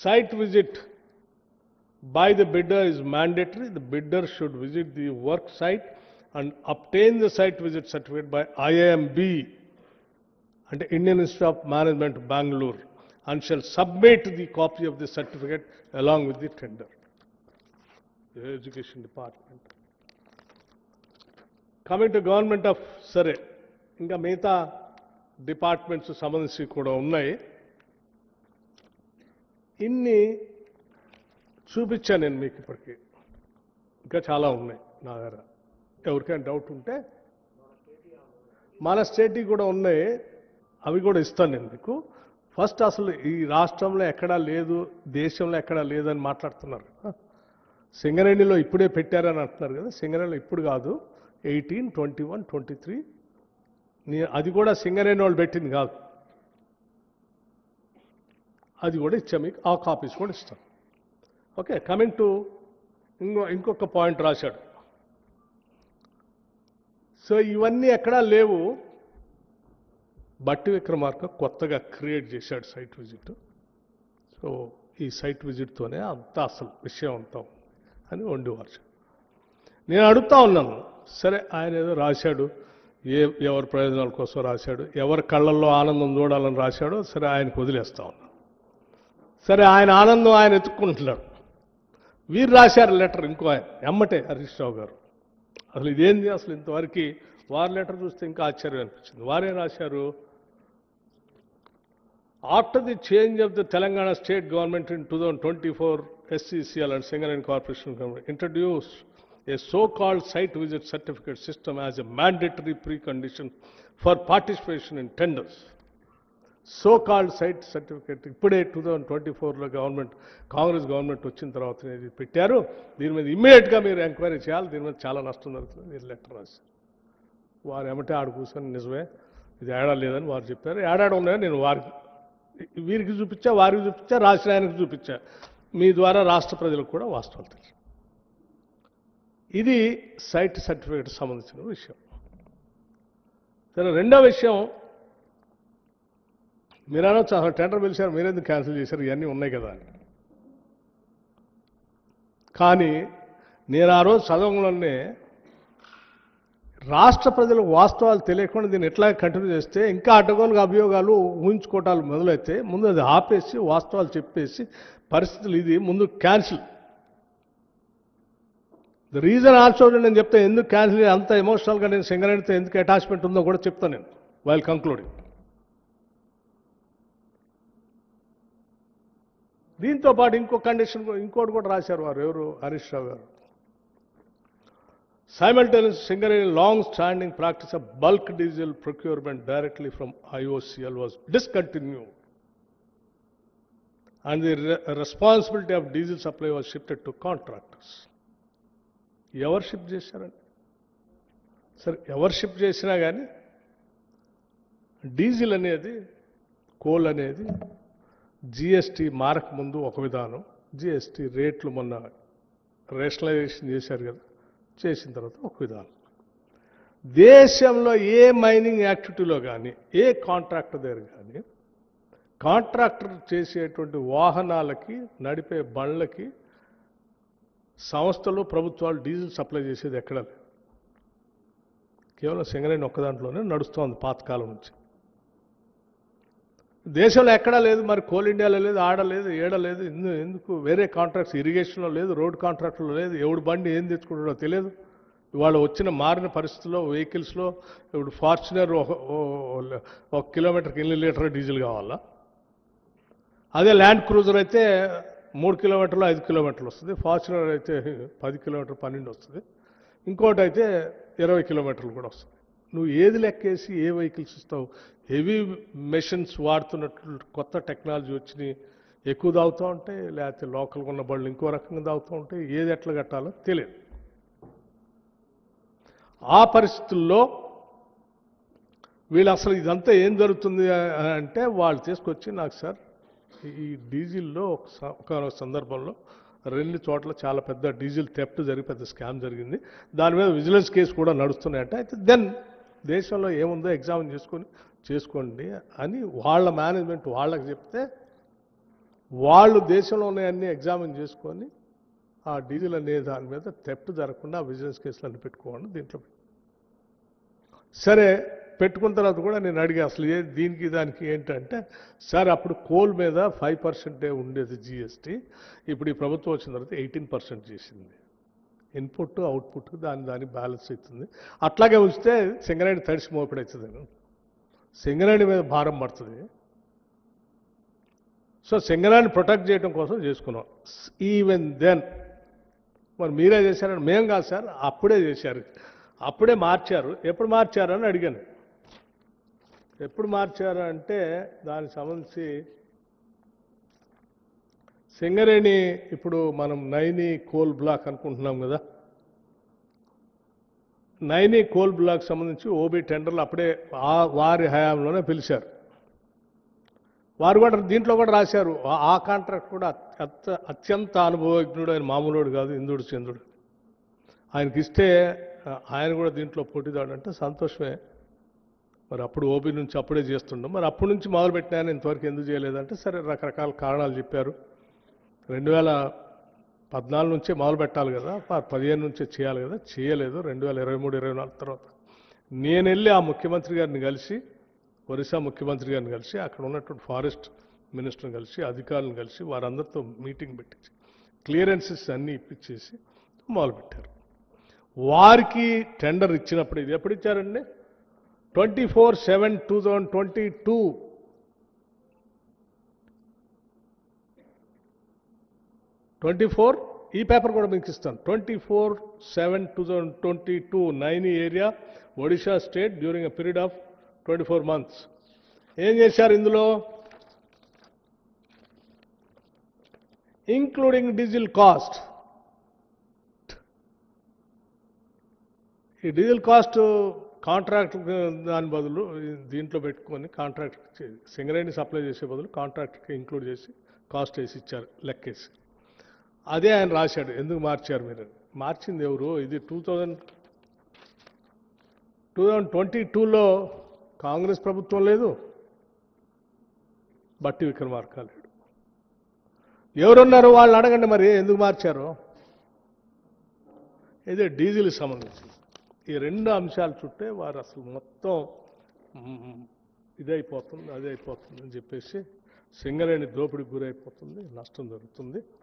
Site visit by the bidder is mandatory. The bidder should visit the work site and obtain the site visit certificate by IIMB and Indian Institute of Management, Bangalore, and shall submit the copy of the certificate along with the tender. The Education Department. Coming to Government of Surrey, ఇంకా మిగతా departments సంబంధించి కూడా ఉన్నాయి. ఇన్ని చూపించాను నేను మీకు ఇప్పటికీ. ఇంకా చాలా ఉన్నాయి నా దగ్గర. ఎవరికైనా డౌట్ ఉంటే మన స్టేట్కి కూడా ఉన్నాయి, అవి కూడా ఇస్తాను నేను మీకు. ఫస్ట్ అసలు ఈ రాష్ట్రంలో ఎక్కడా లేదు, దేశంలో ఎక్కడా లేదని మాట్లాడుతున్నారు కదా. సింగరేణిలో ఇప్పుడే పెట్టారని అంటున్నారు కదా. సింగరేణిలో ఇప్పుడు కాదు, 18, 21, 23 అది కూడా సింగరేణి వాళ్ళు పెట్టింది కాదు. అది కూడా ఇచ్చా మీకు, ఆ కాపీస్ కూడా ఇస్తాను. ఓకే, కమింగ్ టు ఇంకొక పాయింట్ రాశాడు. సో ఇవన్నీ ఎక్కడా లేవు. బట్టి విక్రమార్క కొత్తగా క్రియేట్ చేశాడు సైట్ విజిట్. సో ఈ సైట్ విజిట్తోనే అంతా అసలు విషయం అంతా అని వండివారు. నేను అడుగుతా ఉన్నాను, సరే ఆయన ఏదో రాశాడు, ఎవరి ప్రయోజనాల కోసం రాశాడు, ఎవరి కళ్ళల్లో ఆనందం చూడాలని రాశాడో సరే ఆయనకు వదిలేస్తా ఉన్నాను. సరే ఆయన ఆనందం ఆయన ఎత్తుక్కుంటున్నాడు. వీరు రాశారు లెటర్, ఇంకో ఆయన ఎమ్మటే హరీష్ రావు గారు. అసలు ఇదేంది, అసలు ఇంతవరకు వారి లెటర్ చూస్తే ఇంకా ఆశ్చర్యం అనిపించింది. వారేం రాశారు, after the change of the Telangana state government in 2024 SCCL and Singareni Corporation Government introduced a so-called site visit certificate system as a mandatory precondition for participation in tenders. So-called site certificate ఇప్పుడే 2024లో government, Congress government వచ్చిన తర్వాత ఇది పెట్టారు. దీని మీద ఇమ్మీడియట్గా మీరు enquiry చేయాలి, దీని మీద చాలా నష్టం జరుగుతుంది. మీరు లెటర్ రాశారు. వారు ఏమంటే ఆడు కూర్చొని నిజమే ఇది ఏడా లేదని వారు చెప్పారు. ఏడాడు ఉన్నాయని నేను వీరికి చూపించా, వారికి చూపించా, రాసిన ఆయనకు చూపించా. మీ ద్వారా రాష్ట్ర ప్రజలకు కూడా వాస్తవాలు తెలుసు. ఇది సైట్ సర్టిఫికేట్ సంబంధించిన విషయం. సరే, రెండో విషయం, మీరు అనొచ్చు అసలు టెండర్ పిలిచారు మీరెందుకు క్యాన్సిల్ చేశారు, ఇవన్నీ ఉన్నాయి కదా అని. కానీ నేను ఆ రోజు చదవడంలోనే రాష్ట్ర ప్రజలకు వాస్తవాలు తెలియకుండా దీన్ని ఎట్లా కంటిన్యూ చేస్తే ఇంకా అడ్డగోలుగా అభియోగాలు ఊహించుకోవటాలు మొదలైతే ముందు అది ఆపేసి వాస్తవాలు చెప్పేసి పరిస్థితులు ఇది ముందు క్యాన్సిల్. ద రీజన్ ఆల్సో నేను చెప్తా, ఎందుకు క్యాన్సిల్ అంత ఎమోషనల్గా నేను సింగరేణితో ఎందుకు అటాచ్మెంట్ ఉందో కూడా చెప్తాను నేను వైల్ కంక్లూడింగ్. దీంతో పాటు ఇంకో కండిషన్ ఇంకోటి కూడా రాశారు వారు, ఎవరు, హరీష్ రావు గారు. Simultaneous Singareni long-standing practice of bulk diesel procurement directly from IOCL was discontinued, and the responsibility of diesel supply was shifted to contractors. ఎవరు షిఫ్ట్ చేశారండి? సరే, ఎవరు షిఫ్ట్ చేసినా కానీ డీజిల్ అనేది, కోల్ అనేది జిఎస్టీ మారక ముందు ఒక విధానం, జిఎస్టీ రేట్లు మొన్న రేషనలైజేషన్ చేశారు కదా, చేసిన తర్వాత ఒక విధానం. దేశంలో ఏ మైనింగ్ యాక్టివిటీలో కానీ ఏ కాంట్రాక్టర్ దగ్గర కానీ కాంట్రాక్టర్ చేసేటువంటి వాహనాలకి, నడిపే బండ్లకి సంస్థలు, ప్రభుత్వాలు డీజిల్ సప్లై చేసేది ఎక్కడ లేదు. కేవలం సింగరేణి ఒక్క దాంట్లోనే నడుస్తోంది పాతకాలం నుంచి. దేశంలో ఎక్కడా లేదు. మరి కోల్ ఇండియాలో లేదు, ఆడలేదు, ఏడలేదు. ఎందుకు వేరే కాంట్రాక్ట్స్ ఇరిగేషన్లో లేదు, రోడ్ కాంట్రాక్ట్లో లేదు. ఎవడు బండి ఏం తెచ్చుకుంటాడో తెలియదు. ఇవాళ వచ్చిన మారిన పరిస్థితుల్లో వెహికల్స్లో ఇప్పుడు ఫార్చునర్ 1 కిలోమీటర్కి ఎన్ని లీటర్ డీజిల్ కావాలా? అదే ల్యాండ్ క్రూజర్ అయితే 3 కిలోమీటర్లు 5 కిలోమీటర్లు వస్తుంది. ఫార్చునర్ అయితే 10 కిలోమీటర్ 12 వస్తుంది. ఇంకోటి అయితే 20 కిలోమీటర్లు కూడా వస్తుంది. నువ్వు ఏది లెక్కేసి ఏ వెహికల్స్ ఇస్తావు? హెవీ మెషిన్స్ వాడుతున్నట్లు కొత్త టెక్నాలజీ వచ్చి ఎక్కువ దాగుతూ ఉంటాయి, లేకపోతే లోకల్గా ఉన్న బళ్ళు ఇంకో రకంగా దాగుతూ ఉంటాయి. ఏది ఎట్లా కట్టాలో తెలియదు. ఆ పరిస్థితుల్లో వీళ్ళు అసలు ఇదంతా ఏం జరుగుతుంది అంటే వాళ్ళు తీసుకొచ్చి నాకు, సార్ ఈ డీజిల్లో ఒక సందర్భంలో 2 చోట్ల చాలా పెద్ద డీజిల్ థెఫ్ట్ జరిగి పెద్ద స్కామ్ జరిగింది, దాని మీద విజిలెన్స్ కేసు కూడా నడుస్తున్నాయంటే, అయితే దెన్ దేశంలో ఏముందో ఎగ్జామిన్ చేసుకోండి అని వాళ్ళ మేనేజ్మెంట్ వాళ్ళకి చెప్తే వాళ్ళు దేశంలోనే అన్ని ఎగ్జామిన్ చేసుకొని ఆ డీజిల్ అనే దాని మీద థెఫ్ట్ జరగకుండా ఆ బిజినెస్ కేసులన్నీ పెట్టుకోండి దీంట్లో. సరే పెట్టుకున్న తర్వాత కూడా నేను అడిగా అసలు దీనికి దానికి ఏంటంటే, సార్ అప్పుడు కోల్ మీద 5% ఉండేది జిఎస్టీ, ఇప్పుడు ఈ ప్రభుత్వం వచ్చిన తర్వాత 18% చేసింది. ఇన్పుట్ అవుట్పుట్ దాని బ్యాలెన్స్ అవుతుంది. అట్లాగే ఉంచితే సింగరేణి తడిసి మోపిడవుతుంది, సింగరేణి మీద భారం పడుతుంది. సో సింగరేణిని ప్రొటెక్ట్ చేయడం కోసం చేసుకున్నాం. ఈవెన్ దెన్ మరి మీరే చేశారని, మేం కాదు సార్, అప్పుడే చేశారు, అప్పుడే మార్చారు. ఎప్పుడు మార్చారు అని అడిగాను. ఎప్పుడు మార్చారు అంటే దానికి సంబంధించి సింగరేణి ఇప్పుడు మనం నైని కోల్ బ్లాక్ అనుకుంటున్నాం కదా, నైని కోల్ బ్లాక్ సంబంధించి ఓబీ టెండర్లు అప్పుడే వారి హయాంలోనే పిలిచారు. వారు కూడా దీంట్లో కూడా రాశారు. ఆ కాంట్రాక్ట్ కూడా అత్యంత అనుభవజ్ఞుడు, ఆయన మామూలుడు కాదు, ఇంద్రుడు చంద్రుడు. ఆయనకి ఇస్తే ఆయన కూడా దీంట్లో పోటీదాడు అంటే సంతోషమే. మరి అప్పుడు ఓబీ నుంచి అప్పుడే చేస్తుండం, మరి అప్పటి నుంచి మొదలుపెట్టినాను ఇంతవరకు ఎందుకు చేయలేదంటే, సరే రకరకాల కారణాలు చెప్పారు. 2014 నుంచే మొదలు పెట్టాలి కదా, 15 నుంచే చేయాలి కదా, చేయలేదు. 2023-24 తర్వాత నేను వెళ్ళి ఆ ముఖ్యమంత్రి గారిని కలిసి, ఒరిస్సా ముఖ్యమంత్రి గారిని కలిసి, అక్కడ ఉన్నటువంటి ఫారెస్ట్ మినిస్టర్ని కలిసి, అధికారులను కలిసి, వారందరితో మీటింగ్ పెట్టించి క్లియరెన్సెస్ అన్నీ ఇప్పించేసి మొదలుపెట్టారు. వారికి టెండర్ ఇచ్చినప్పుడు, ఇది ఎప్పుడు ఇచ్చారండి, 24/7/2022 24 ఈ పేపర్ కూడా మీకు ఇస్తాను. 24/7/2022 Naini area Odisha state during a period of 24 months. ఏం చేశారు ఇందులో, ఇంక్లూడింగ్ డీజిల్ కాస్ట్. ఈ డీజిల్ కాస్ట్ కాంట్రాక్ట్ దాని బదులు దీంట్లో పెట్టుకొని కాంట్రాక్ట్ సింగరేణి సప్లై చేసే బదులు కాంట్రాక్ట్కి ఇంక్లూడ్ చేసి కాస్ట్ వేసి ఇచ్చారు, లెక్కేసి. అదే ఆయన రాశాడు. ఎందుకు మార్చారు మీరు, మార్చింది ఎవరు, ఇది 2022లో కాంగ్రెస్ ప్రభుత్వం లేదు, బట్టి విక్రమార్క లేడు. ఎవరున్నారు వాళ్ళని అడగండి మరి ఎందుకు మార్చారు. ఇదే డీజిల్ సంబంధించి ఈ రెండు అంశాల చుట్టే వారు అసలు మొత్తం ఇదైపోతుంది, అదే అయిపోతుంది అని చెప్పేసి సింగరేణి దోపిడీకి గురైపోతుంది, నష్టం జరుగుతుంది.